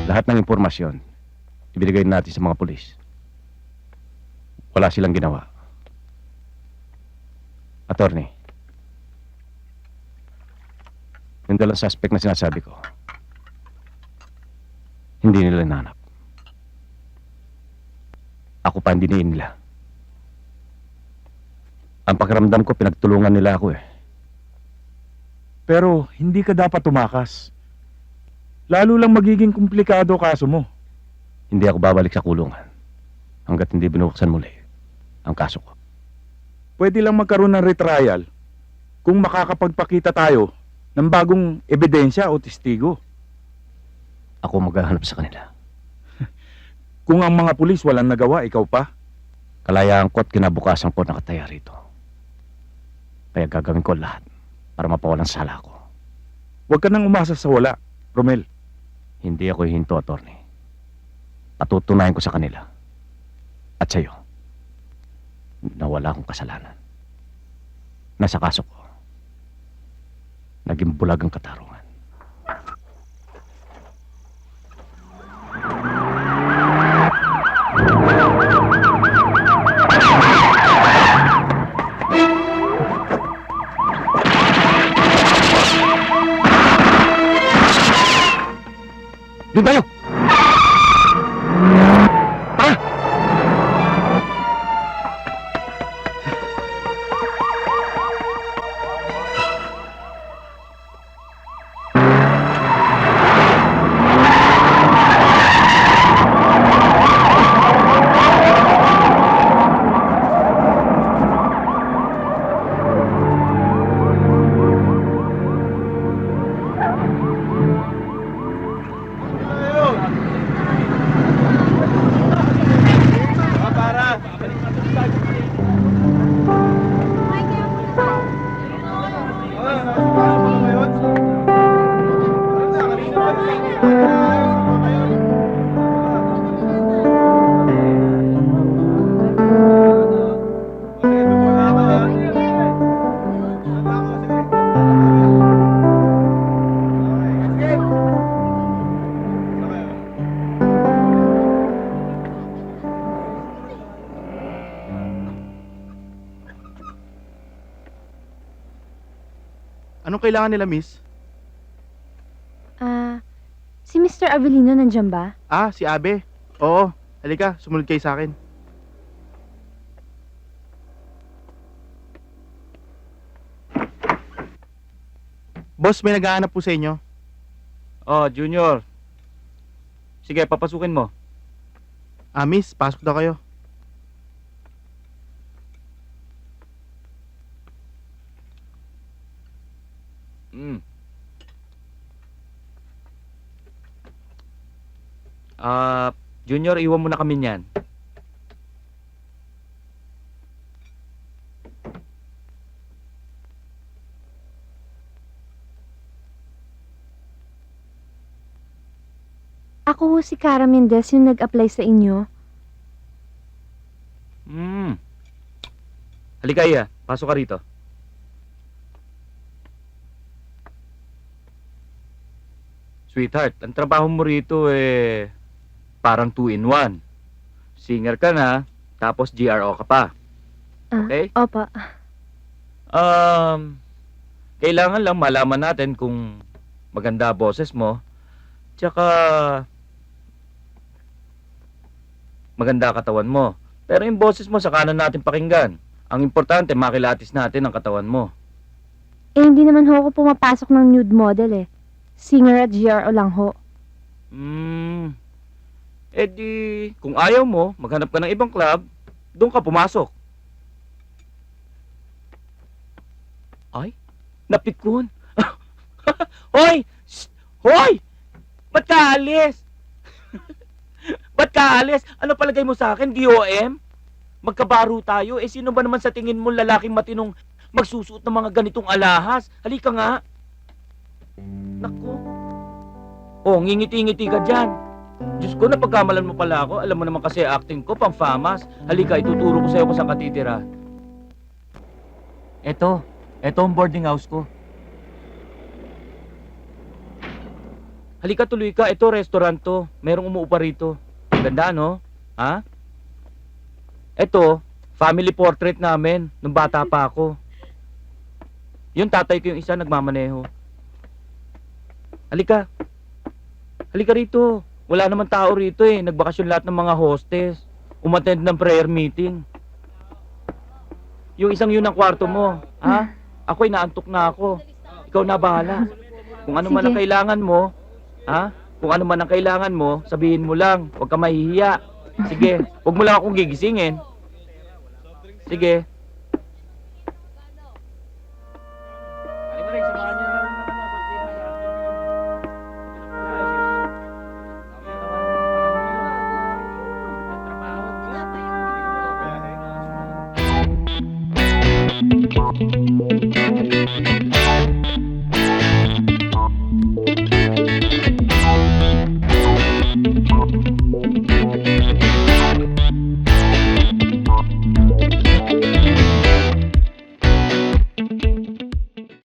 Lahat ng impormasyon, ibinigay natin sa mga pulis. Wala silang ginawa. Attorney, yung dalang suspect na sinasabi ko, hindi nila nanap. Ako pa hindi nila. Ang pakiramdam ko, pinagtulungan nila ako eh. Pero hindi ka dapat tumakas. Lalo lang magiging komplikado kaso mo. Hindi ako babalik sa kulungan hanggat hindi binuksan muli ang kaso ko. Pwede lang magkaroon ng retrial kung makakapagpakita tayo ng bagong ebidensya o testigo. Ako maghahanap sa kanila. Kung ang mga pulis walang nagawa, ikaw pa. Kalayaan ko at kinabukasan ko nakataya rito. Kaya gagawin ko lahat para mapawalan sala ko. Huwag ka nang umasa sa wala, Romel. Hindi ako hihinto, attorney. Patutunayan ko sa kanila at sa'yo na wala akong kasalanan. Nasa kaso ko, naging bulag ang katarungan. Doon tayo! Tara! Anong kailangan nila, miss? Si Mr. Avelino nandyan ba? Ah, si Abe. Oo, halika, sumunod kayo sa akin. Boss, may naghahanap po sa inyo. Oh, Junior. Sige, papasukin mo. Ah, miss, pasok na kayo. Mm. Junior, iwan mo na kami niyan. Ako ho si Cara Mendez yung nag-apply sa inyo. Halika, Iya. Pasok ka rito. Sweetheart, ang trabaho mo rito parang 2-in-1. Singer ka na, tapos GRO ka pa. Okay? Opa. Kailangan lang malaman natin kung maganda boses mo, tsaka maganda katawan mo. Pero yung boses mo, saka na natin pakinggan. Ang importante, makilatis natin ang katawan mo. Hindi naman ho ako pumapasok ng nude model eh. Singer at GRO lang ho. Kung ayaw mo, maghanap ka ng ibang club, doon ka pumasok. Ay, napikon. Hoy! Shh! Hoy! Ba't ka alis? Ba't ka alis? Ano palagay mo sa akin, DOM? Magkabaro tayo. Sino ba naman sa tingin mo lalaking matinong magsusuot ng mga ganitong alahas? Halika nga. Naku. Oh, ngingiti-ngiti ka dyan. Diyos ko, napagkamalan mo pala ako. Alam mo naman kasi acting ko, pang famas. Halika, ituturo ko sa'yo kung saan ka titira. Eto, Ito ang boarding house ko. Halika, tuloy ka. Ito, restaurant to. Merong umuupa rito. Ganda, no? Ha? Ito, family portrait namin nung bata pa ako. Yung tatay ko yung isa nagmamaneho. Halika. Halika rito. Wala naman tao rito eh. Nagbakasyon lahat ng mga hostess. Umattend ng prayer meeting. Yung isang yun ang kwarto mo. Ha? Ako inaantok na ako. Ikaw na bahala. Kung ano man Sige. ang kailangan mo, ha? Kung ano man ang kailangan mo, sabihin mo lang. Huwag ka mahihiya. Sige. Huwag mo lang akong gigisingin. Sige.